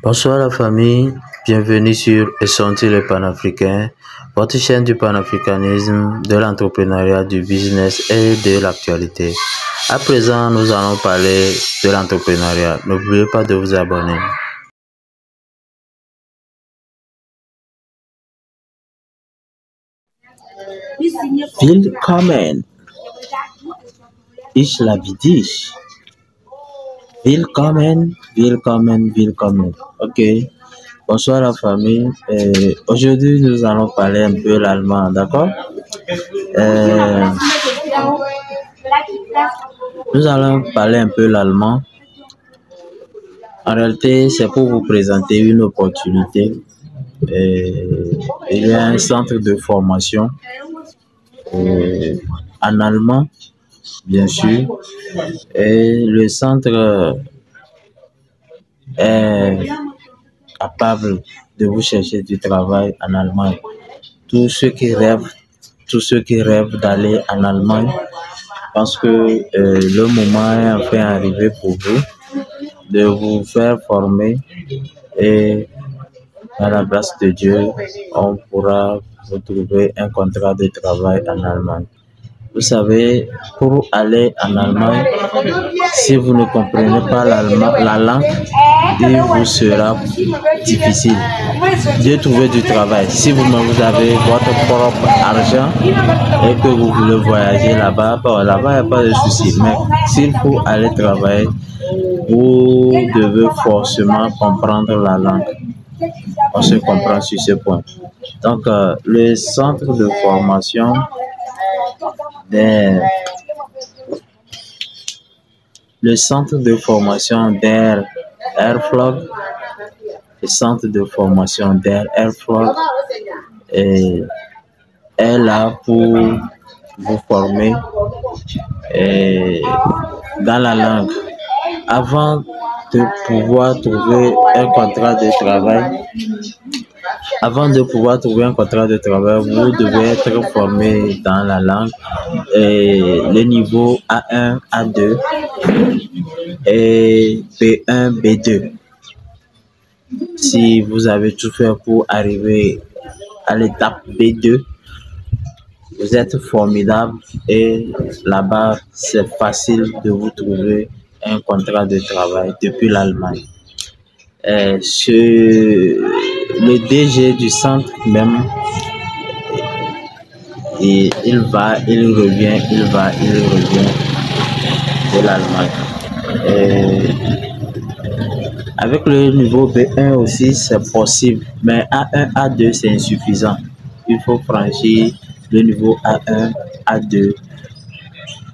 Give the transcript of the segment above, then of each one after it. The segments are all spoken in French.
Bonsoir la famille, bienvenue sur Essentiel le panafricain, votre chaîne du panafricanisme, de l'entrepreneuriat, du business et de l'actualité. À présent, nous allons parler de l'entrepreneuriat. N'oubliez pas de vous abonner. Willkommen. Ich liebe dich. Willkommen, willkommen, willkommen. Ok. Bonsoir la famille. Aujourd'hui, nous allons parler un peu l'allemand, d'accord? Nous allons parler un peu l'allemand. En réalité, c'est pour vous présenter une opportunité. Il y a un centre de formation en allemand, bien sûr, et le centre est capable de vous chercher du travail en Allemagne. Tous ceux qui rêvent d'aller en Allemagne, parce que le moment est enfin arrivé pour vous de vous faire former et à la grâce de Dieu, on pourra vous trouver un contrat de travail en Allemagne. Vous savez, pour aller en Allemagne, si vous ne comprenez pas la langue, il vous sera difficile de trouver du travail. Si vous avez votre propre argent et que vous voulez voyager là-bas, là-bas, il n'y a pas de souci. Mais s'il faut aller travailler, vous devez forcément comprendre la langue. On se comprend sur ce point. Donc, le centre de formation d'Erflog, le centre de formation d'Erflog est là pour vous former dans la langue. Avant de pouvoir trouver un contrat de travail, vous devez être formé dans la langue, les niveaux A1, A2 et B1, B2. Si vous avez tout fait pour arriver à l'étape B2, vous êtes formidable et là-bas, c'est facile de vous trouver un contrat de travail depuis l'Allemagne. Le DG du centre même, il revient de l'Allemagne. Avec le niveau B1 aussi, c'est possible, mais A1, A2, c'est insuffisant. Il faut franchir le niveau A1, A2.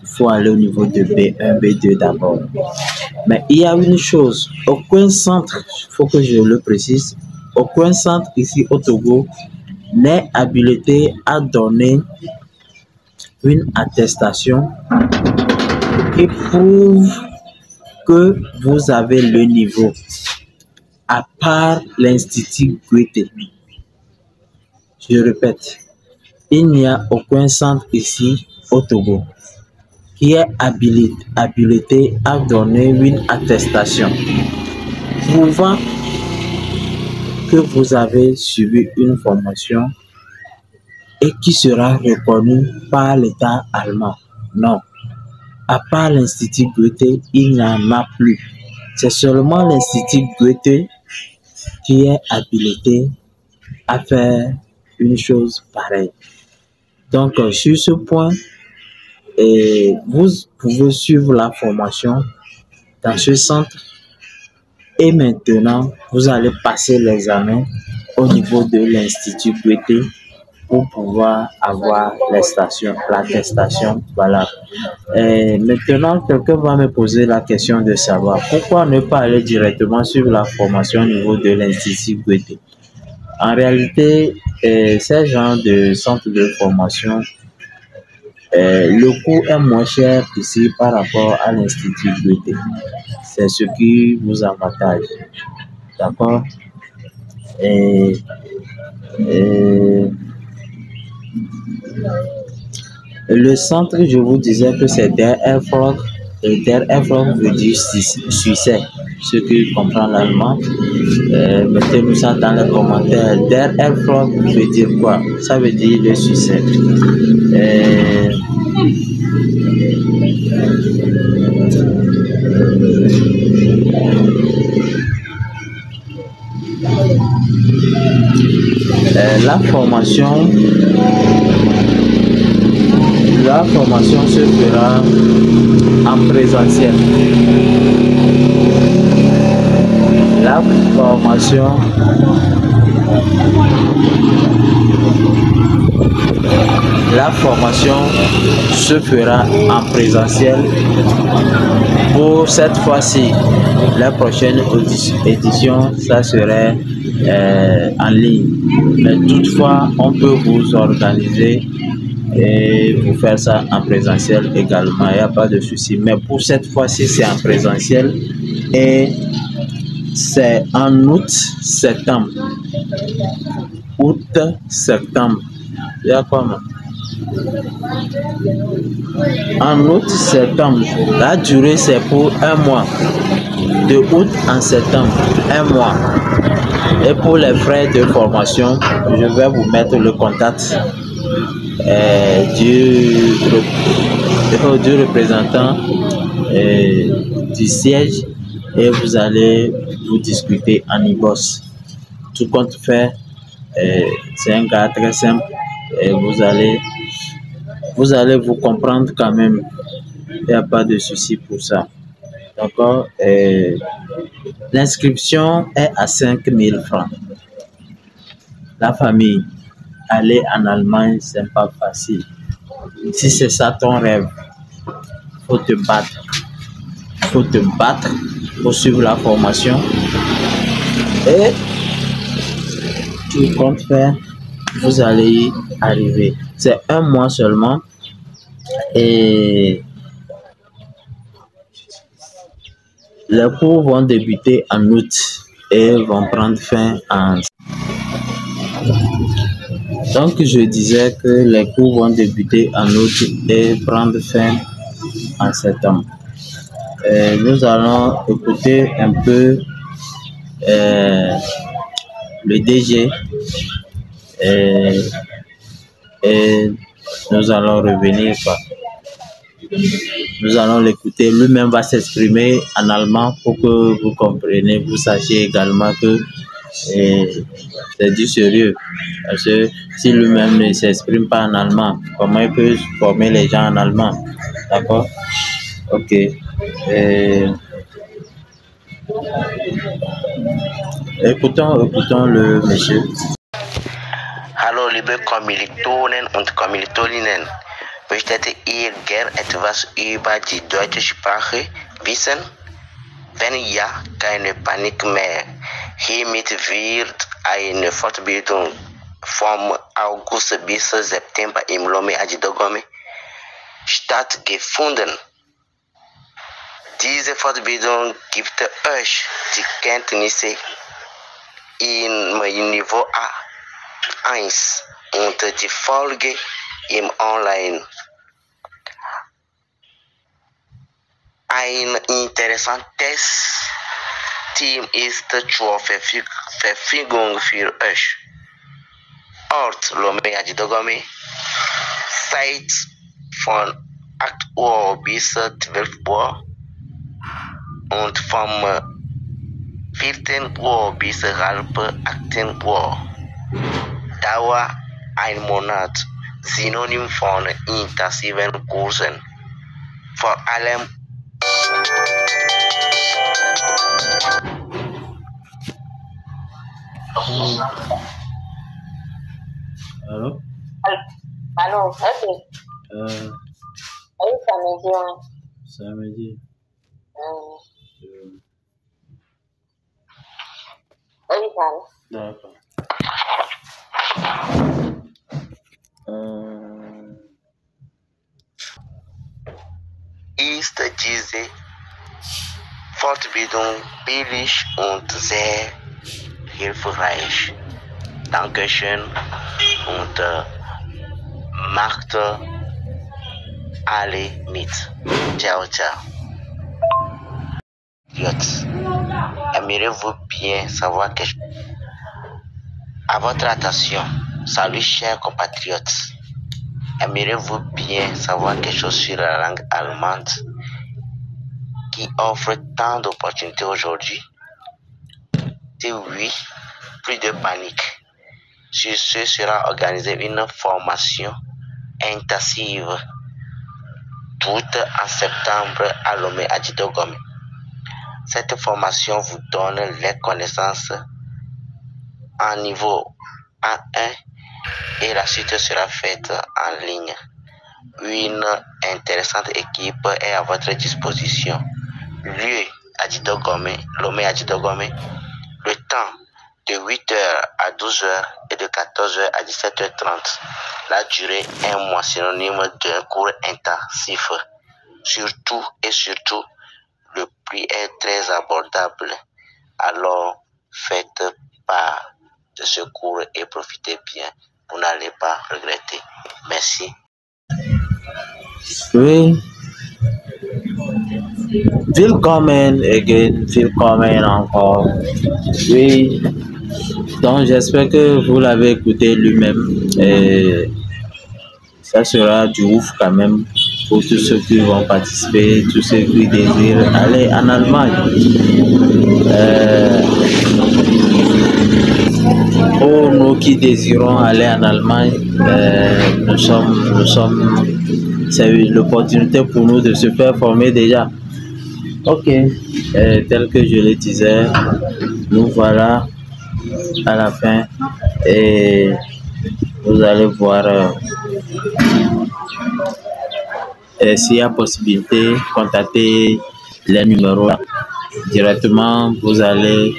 Il faut aller au niveau de B1, B2 d'abord. Mais il y a une chose, aucun centre, il faut que je le précise, aucun centre ici au Togo n'est habilité à donner une attestation qui prouve que vous avez le niveau, à part l'Institut Goethe. Je répète, il n'y a aucun centre ici au Togo qui est habilité à donner une attestation prouvant que vous avez suivi une formation et qui sera reconnue par l'État allemand. Non. À part l'Institut Goethe, il n'y en a plus. C'est seulement l'Institut Goethe qui est habilité à faire une chose pareille. Donc, sur ce point, vous pouvez suivre la formation dans ce centre et maintenant, vous allez passer l'examen au niveau de l'Institut Goethe pour pouvoir avoir l'attestation. Voilà. Maintenant, quelqu'un va me poser la question de savoir pourquoi ne pas aller directement suivre la formation au niveau de l'Institut Goethe. En réalité, ces genres de centres de formation, le coût est moins cher ici par rapport à l'Institut Goethe. C'est ce qui vous avantage. D'accord? Le centre, je vous disais que c'est d'Erflog Et Der Erfolg veut dire succès. Ceux qui comprennent l'allemand, mettez-nous ça dans les commentaires. Der Erfolg veut dire quoi? Ça veut dire le succès. La formation se fera en présentiel. La formation se fera en présentiel. Pour cette fois-ci, la prochaine édition, ça serait en ligne. Mais toutefois, on peut vous organiser et vous faire ça en présentiel également. Il n'y a pas de souci. Mais pour cette fois-ci, c'est en présentiel et c'est en août-septembre. Août-septembre. Il y a quoi, man? En août-septembre. La durée, c'est pour un mois. De août en septembre, un mois. Et pour les frais de formation, je vais vous mettre le contact du représentant du siège et vous allez vous discuter en e-boss. Tout compte fait, c'est un gars très simple et vous allez vous comprendre quand même. Il n'y a pas de souci pour ça. D'accord? L'inscription est à 5 000 francs. La famille, aller en Allemagne, c'est pas facile. Si c'est ça ton rêve, faut te battre. Faut te battre pour suivre la formation. Et tout compte faire, vous allez y arriver. C'est un mois seulement. Et les cours vont débuter en août et vont prendre fin en... Donc, je disais que les cours vont débuter en août et prendre fin en septembre. Nous allons écouter un peu le DG et nous allons revenir. Nous allons l'écouter. Lui-même va s'exprimer en allemand pour que vous compreniez, vous sachiez également que c'est du sérieux. Parce que si lui-même ne s'exprime pas en allemand, comment il peut former les gens en allemand? D'accord? Ok. Écoutons le monsieur. Hallo liebe Kommilitonen und Kommilitoninnen. Möchtet ihr gern etwas über die deutsche Sprache wissen? Wenn ja, keine Panik mehr. Hiermit wird eine Fortbildung vom August bis September im Lomé Adjidogome stattgefunden. Diese Fortbildung gibt euch die Kenntnisse im Niveau A1 und die Folge im Online. Ein interessantes Team ist zur Verfügung für euch. Ort Lomé Adjidogome, Zeit von 8 Uhr bis 12 Uhr und vom 14 Uhr bis halb 18 Uhr. Dauer 1 Monat, Synonym von intensiven Kursen. Vor allem Allô? Allô, ok. Oui, samedi, ouais. Samedi. Oui, ça va. D'accord. ist diese Fortbildung billig und sehr hilfreich. Dankeschön und macht alle mit. Ciao, ciao. compatriotes, aimeriez-vous bien savoir quelque chose? À votre attention, salut chers compatriotes. Aimeriez-vous bien savoir quelque chose sur la langue allemande qui offre tant d'opportunités aujourd'hui? Si oui, plus de panique. Sur ce sera organisée une formation intensive toute en septembre à Lomé Adjidogome. Cette formation vous donne les connaissances en niveau A1 et la suite sera faite en ligne. Une intéressante équipe est à votre disposition. Lieu Adjidogome, Lomé Adjidogome. Le temps de 8h à 12h et de 14h à 17h30. La durée est un mois synonyme d'un cours intensif. Surtout, le prix est très abordable. Alors, faites part de ce cours et profitez bien. Vous n'allez pas regretter. Merci. Oui. Willkommen again, willkommen encore. Oui. Donc, j'espère que vous l'avez écouté lui-même. Et ça sera du ouf quand même pour tous ceux qui vont participer, tous ceux qui désirent aller en Allemagne. Pour nous qui désirons aller en Allemagne, c'est l'opportunité pour nous de se faire former déjà. Ok, tel que je le disais, nous voilà à la fin et vous allez voir s'il y a possibilité, contacter les numéros directement. Vous allez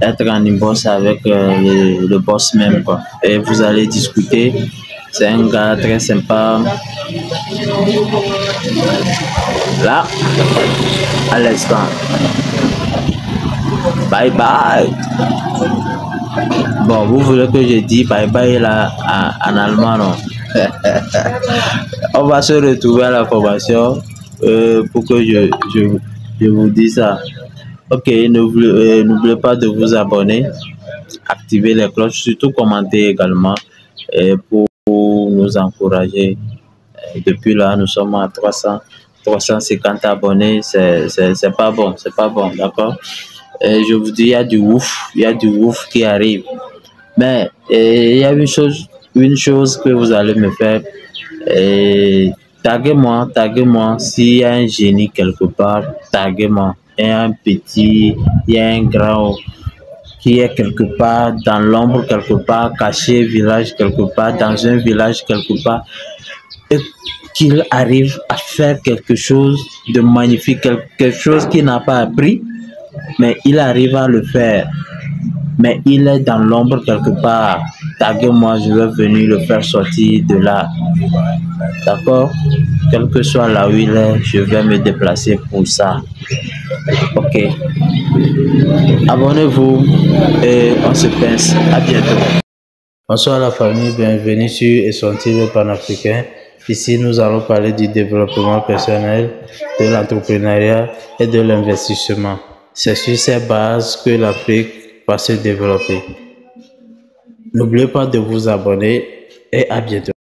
être en inbox avec le boss même, quoi. Et vous allez discuter. C'est un gars très sympa. Là, à l'instant. Bye bye. Bon, vous voulez que je dise bye bye là en allemand, non? On va se retrouver à la formation pour que je vous dise ça. Ok, n'oubliez pas de vous abonner, activer les cloches, surtout commenter également pour nous encourager. Depuis là, nous sommes à 350 abonnés, c'est pas bon, d'accord? Je vous dis, il y a du ouf qui arrive. Mais il y a une chose que vous allez me faire. Taguez-moi s'il y a un génie quelque part, taguez-moi. Il y a un petit, il y a un grand qui est quelque part dans l'ombre, quelque part caché, village quelque part, dans un village quelque part, et qu'il arrive à faire quelque chose de magnifique, quelque chose qu'il n'a pas appris, mais il arrive à le faire. Mais il est dans l'ombre quelque part. Taguez-moi, je vais venir le faire sortir de là. D'accord? Quel que soit là où il est, je vais me déplacer pour ça. Ok. Abonnez-vous et on se pince. À bientôt. Bonsoir la famille, bienvenue sur Essentil le panafricain. Ici, nous allons parler du développement personnel, de l'entrepreneuriat et de l'investissement. C'est sur ces bases que l'Afrique va se développer. N'oubliez pas de vous abonner et à bientôt.